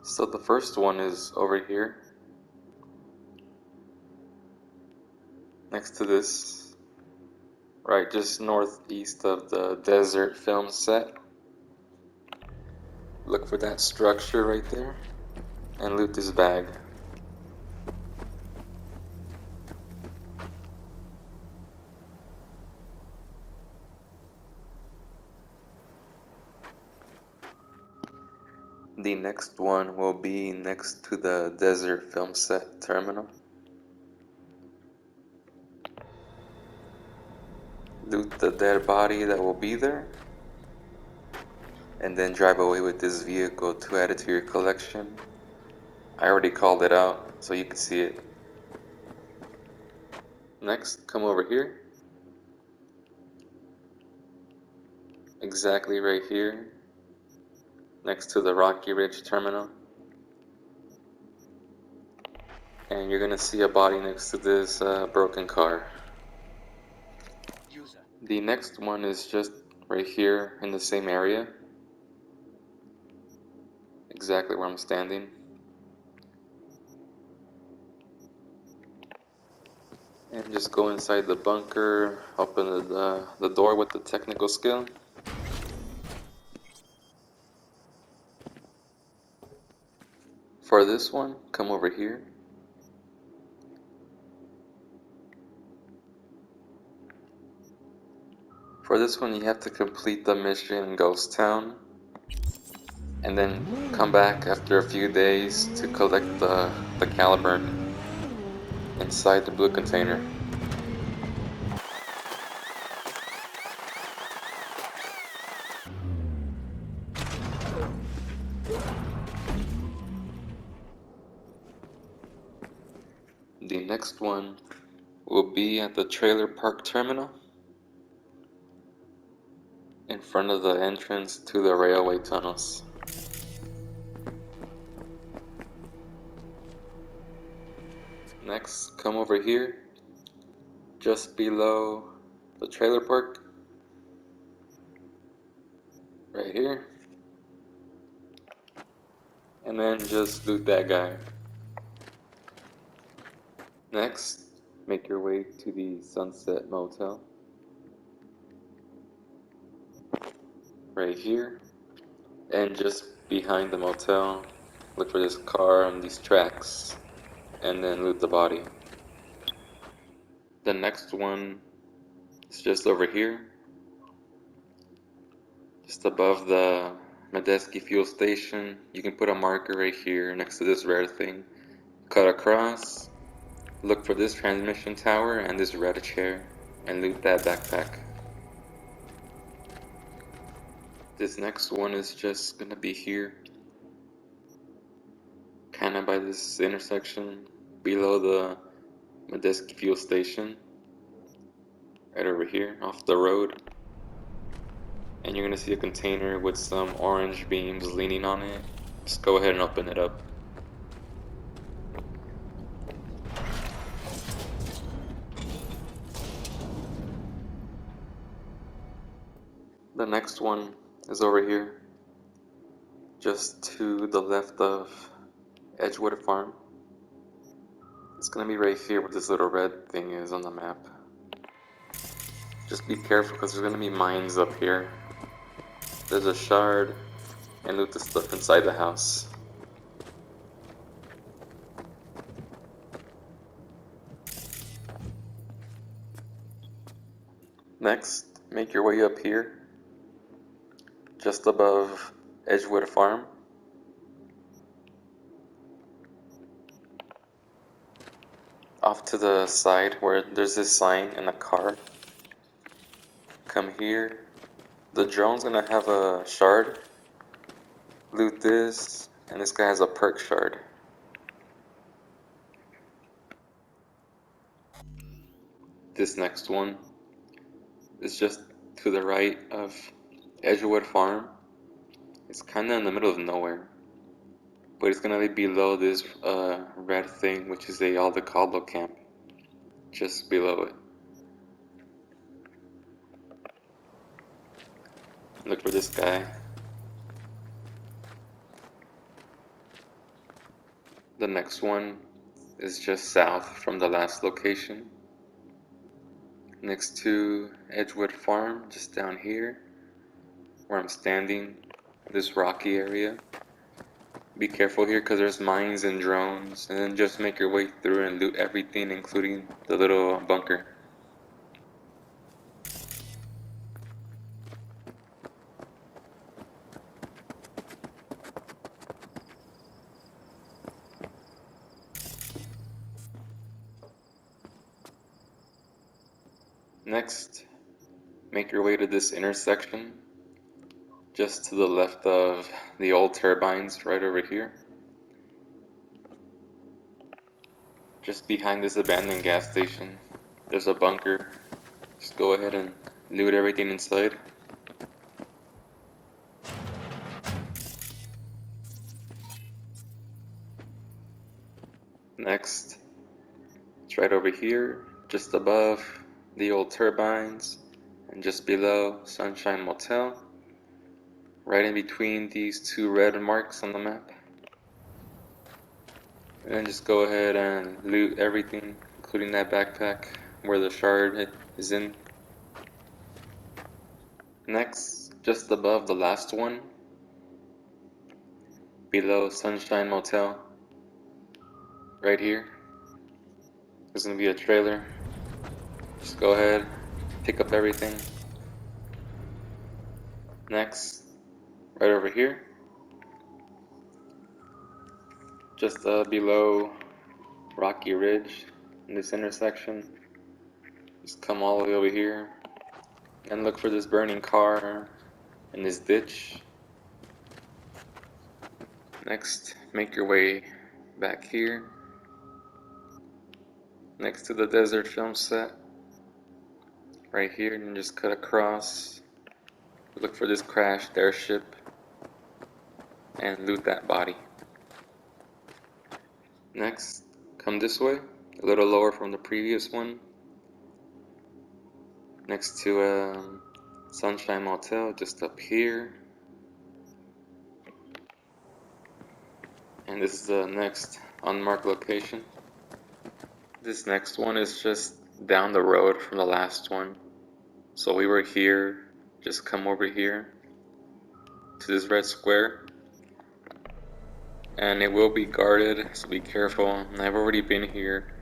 So the first one is over here, next to this, right just northeast of the desert film set. Look for that structure right there, and loot this bag. The next one will be next to the desert film set terminal. Loot the dead body that will be there, and then drive away with this vehicle to add it to your collection. I already called it out so you can see it. Next, come over here. Exactly right here, next to the Rocky Ridge terminal. And you're gonna see a body next to this broken car. The next one is just right here in the same area. Exactly where I'm standing. And just go inside the bunker, open the door with the technical skill. For this one, come over here. For this one, you have to complete the mission in Ghost Town, and then come back after a few days to collect the Caliburn inside the blue container. The next one will be at the trailer park terminal, in front of the entrance to the railway tunnels. Next, come over here, just below the trailer park, right here, and then just loot that guy. Next, make your way to the Sunset Motel, right here, and just behind the motel, look for this car and these tracks, and then loot the body. The next one is just over here, just above the Medeski fuel station. You can put a marker right here next to this rare thing. Cut across, look for this transmission tower and this red chair, and loot that backpack. This next one is just gonna be here, kinda by this intersection, below the Medeski fuel station. Right over here, off the road. And you're gonna see a container with some orange beams leaning on it. Just go ahead and open it up. The next one is over here, just to the left of Edgewood Farm. It's gonna be right here where this little red thing is on the map. Just be careful because there's gonna be mines up here. There's a shard, and loot the stuff inside the house. Next, make your way up here, just above Edgewood Farm. Off to the side where there's this sign and a car. Come here. The drone's gonna have a shard. Loot this, and this guy has a perk shard. This next one is just to the right of Edgewood Farm. It's kinda in the middle of nowhere, but it's gonna be below this red thing, which is a Aldecaldo camp. Just below it. Look for this guy. The next one is just south from the last location, next to Edgewood Farm, just down here where I'm standing, this rocky area. Be careful here because there's mines and drones, and then just make your way through and loot everything, including the little bunker. Next, make your way to this intersection, just to the left of the old turbines, right over here. Just behind this abandoned gas station, there's a bunker. Just go ahead and loot everything inside. Next, it's right over here, just above the old turbines, and just below Sunshine Motel, right in between these two red marks on the map. And then just go ahead and loot everything, including that backpack where the shard is in. Next, just above the last one, below Sunshine Motel, right here, there's going to be a trailer. Just go ahead, pick up everything. Next, right over here, just below Rocky Ridge in this intersection, just come all the way over here and look for this burning car in this ditch. Next, make your way back here, next to the desert film set, right here, and just cut across, look for this crashed airship, and loot that body. Next, come this way, a little lower from the previous one, next to Sunshine Motel, just up here. And this is the next unmarked location. This next one is just down the road from the last one. So we were here, just come over here to this red square. And it will be guarded, so be careful. I've already been here,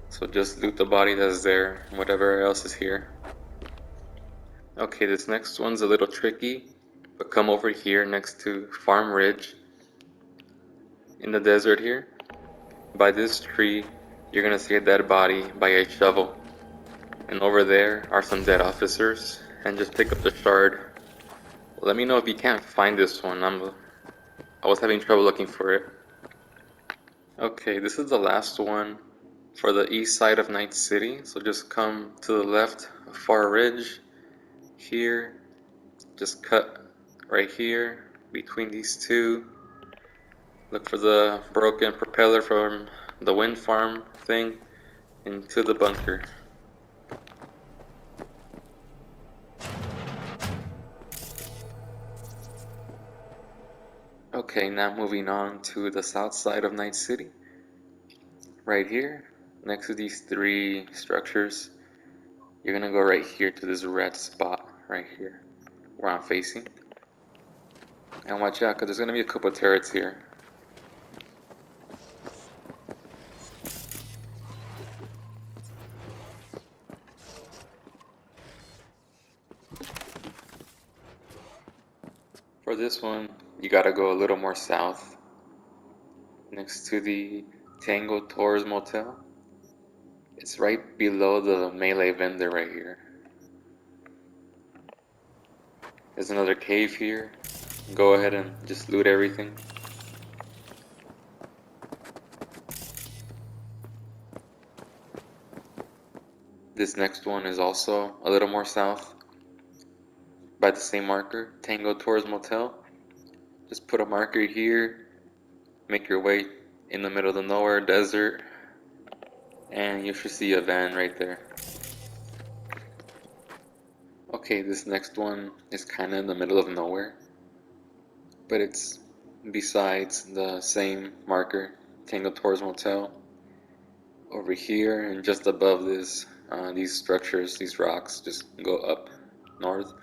so just loot the body that's there, and whatever else is here. Okay, this next one's a little tricky, but come over here next to Farm Ridge in the desert here. By this tree, you're gonna see a dead body by a shovel. And over there are some dead officers, and just pick up the shard. Let me know if you can't find this one. I was having trouble looking for it. Okay, this is the last one for the east side of Night City. So just come to the left of Far Ridge here. Just cut right here between these two. Look for the broken propeller from the wind farm thing into the bunker. Okay, now moving on to the south side of Night City. Right here, next to these three structures, you're gonna go right here to this red spot right here where I'm facing. And watch out, because there's gonna be a couple of turrets here. For this one, you gotta go a little more south, next to the Tango Tours Motel. It's right below the melee vendor right here. There's another cave here. Go ahead and just loot everything. This next one is also a little more south, by the same marker, Tango Tours Motel. Just put a marker here, make your way in the middle of the nowhere desert, and you should see a van right there. Okay, this next one is kinda in the middle of nowhere, but it's besides the same marker. Tango Tours Motel. Over here and just above this, these structures, these rocks, just go up north,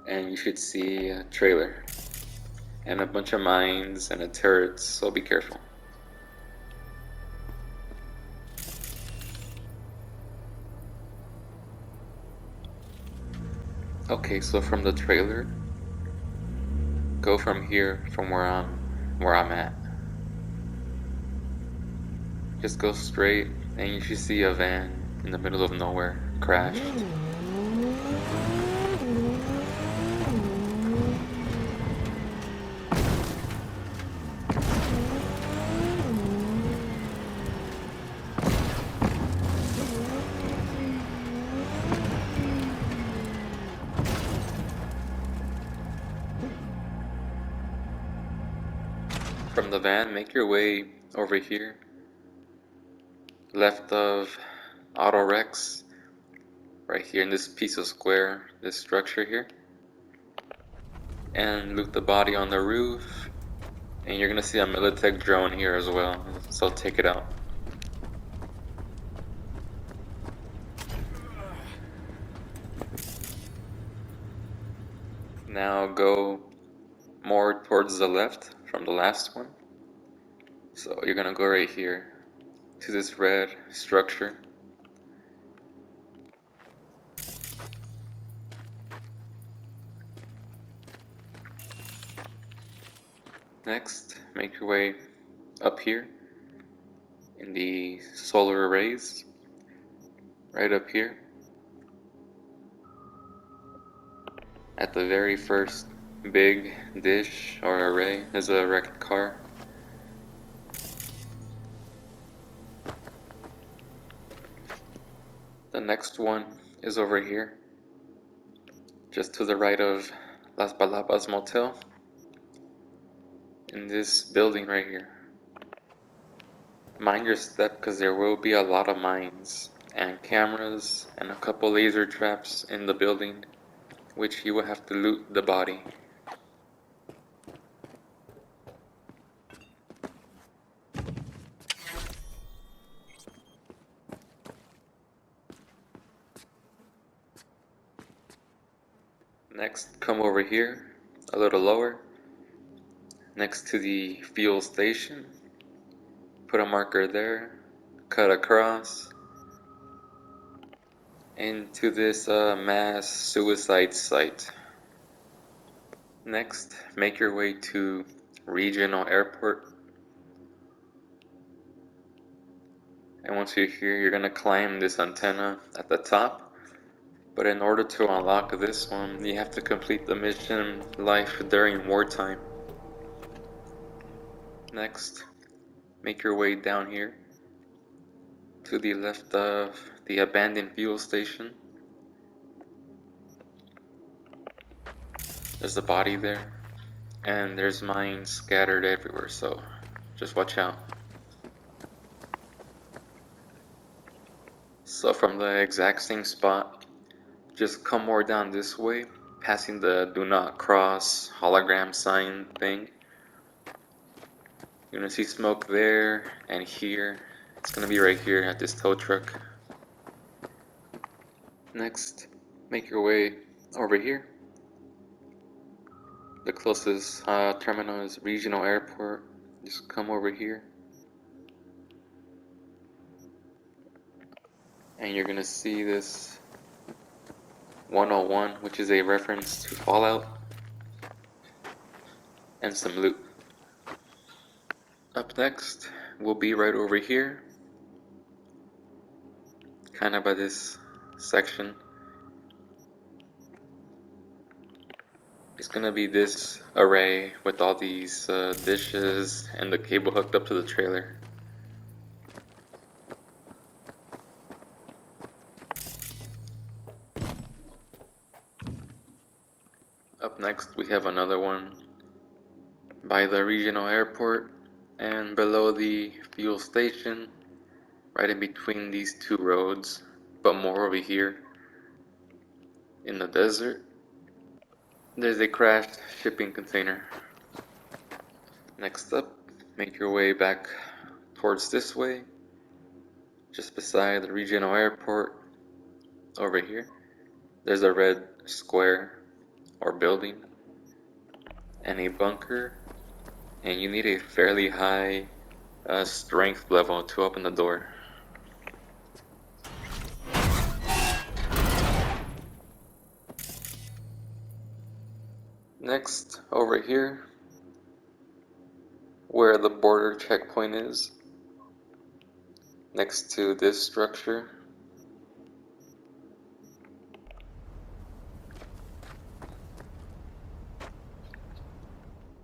and you should see a trailer and a bunch of mines and a turret, so be careful. Okay, so from the trailer, go from here, from where I'm at. Just go straight, and you should see a van in the middle of nowhere, crashed. From the van, make your way over here, left of Auto Rex, right here in this piece of square, this structure here, and loot the body on the roof, and you're gonna see a Militech drone here as well, so take it out. Now go more towards the left from the last one. So you're gonna go right here to this red structure. Next, make your way up here in the solar arrays, right up here. At the very first big dish or array is a wrecked car. The next one is over here, just to the right of Las Balabas Motel, in this building right here. Mind your step, because there will be a lot of mines and cameras and a couple laser traps in the building, which you will have to loot the body. Next, come over here, a little lower, next to the fuel station. Put a marker there, cut across, into this mass suicide site. Next, make your way to Regional Airport. And once you're here, you're gonna climb this antenna at the top. But in order to unlock this one, you have to complete the mission Life During Wartime. Next, make your way down here to the left of the abandoned fuel station. There's a body there, and there's mines scattered everywhere, so just watch out. So from the exact same spot, just come more down this way, passing the do not cross hologram sign thing. You're gonna see smoke there and here. It's gonna be right here at this tow truck. Next, make your way over here. The closest terminal is Regional Airport. Just come over here. And you're gonna see this 101, which is a reference to Fallout, and some loot. Up next, we'll be right over here, kind of by this section. It's gonna be this array with all these dishes and the cable hooked up to the trailer. Up next, we have another one by the regional airport and below the fuel station, right in between these two roads, but more over here in the desert. There's a crashed shipping container. Next up, make your way back towards this way, just beside the regional airport. Over here, there's a red square or building and a bunker, and you need a fairly high strength level to open the door. Next, over here, where the border checkpoint is, next to this structure,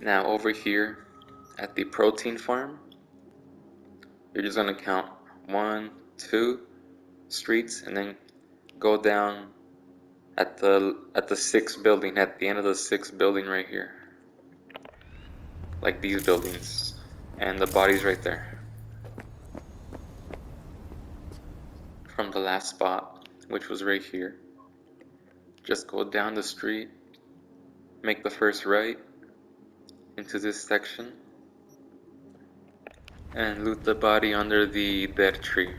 now over here at the protein farm, you're just going to count 1, 2 streets and then go down at the 6th building, at the end of the 6th building right here, like these buildings, and the body's right there from the last spot, which was right here. Just go down the street, make the first right into this section, and loot the body under the dead tree.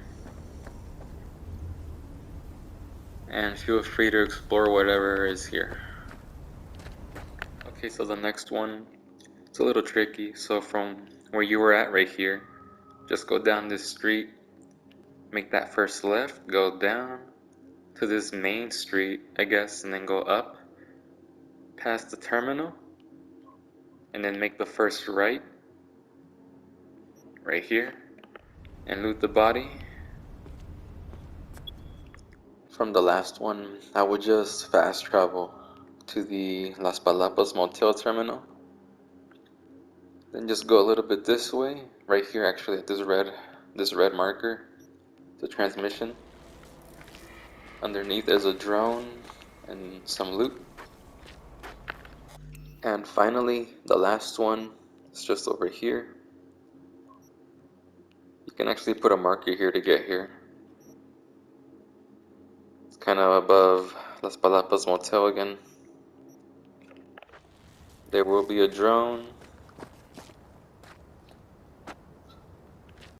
And feel free to explore whatever is here. Okay, so the next one, it's a little tricky. So from where you were at right here, just go down this street, make that first left, go down to this main street, I guess, and then go up past the terminal, and then make the first right here, and loot the body. From the last one, I would just fast travel to the Las Palapas Motel terminal, then just go a little bit this way, right here actually at this red marker, the transmission. Underneath there's a drone and some loot. And finally, the last one is just over here. You can actually put a marker here to get here. It's kind of above Las Palapas Motel again. There will be a drone